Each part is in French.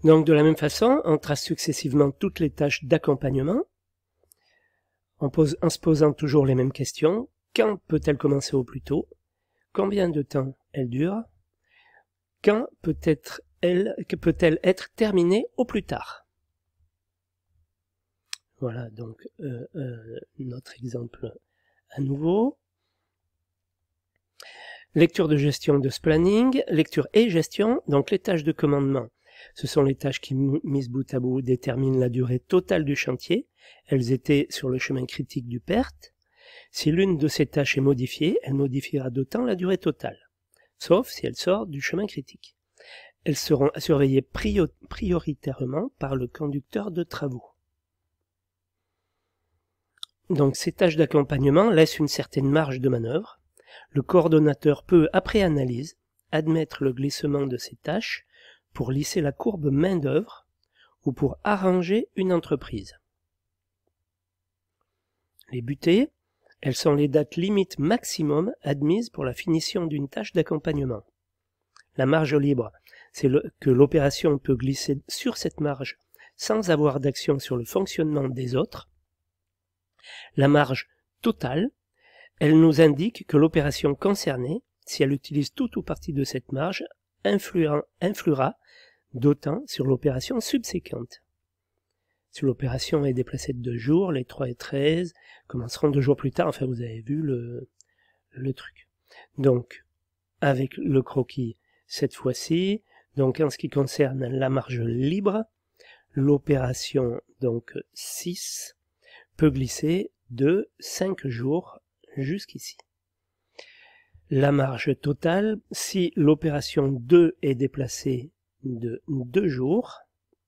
Donc de la même façon, on trace successivement toutes les tâches d'accompagnement, en se posant toujours les mêmes questions. Quand peut-elle commencer au plus tôt? Combien de temps elle dure? Quand peut-elle être terminée au plus tard? Voilà donc notre exemple à nouveau. Lecture de gestion de ce planning, lecture et gestion, donc les tâches de commandement. Ce sont les tâches qui, mises bout à bout, déterminent la durée totale du chantier. Elles étaient sur le chemin critique du PERT. Si l'une de ces tâches est modifiée, elle modifiera d'autant la durée totale, sauf si elle sort du chemin critique. Elles seront surveillées prioritairement par le conducteur de travaux. Donc ces tâches d'accompagnement laissent une certaine marge de manœuvre. Le coordonnateur peut, après analyse, admettre le glissement de ces tâches pour lisser la courbe main-d'œuvre ou pour arranger une entreprise. Les butées, elles sont les dates limites maximum admises pour la finition d'une tâche d'accompagnement. La marge libre, c'est que l'opération peut glisser sur cette marge sans avoir d'action sur le fonctionnement des autres. La marge totale, elle nous indique que l'opération concernée, si elle utilise toute ou partie de cette marge, influera d'autant sur l'opération subséquente. Si l'opération est déplacée de 2 jours, les 3 et 13 commenceront 2 jours plus tard. Enfin, vous avez vu le truc. Donc, avec le croquis, cette fois-ci, donc en ce qui concerne la marge libre, l'opération donc 6 peut glisser de 5 jours jusqu'ici. La marge totale, si l'opération 2 est déplacée de 2 jours,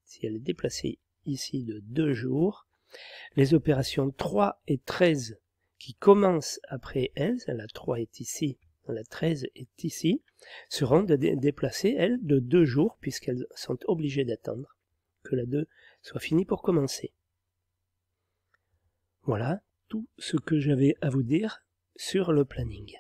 si elle est déplacée ici de 2 jours, les opérations 3 et 13 qui commencent après elles, la 3 est ici, la 13 est ici, seront déplacées, elles, de 2 jours, puisqu'elles sont obligées d'attendre que la 2 soit finie pour commencer. Voilà tout ce que j'avais à vous dire sur le planning.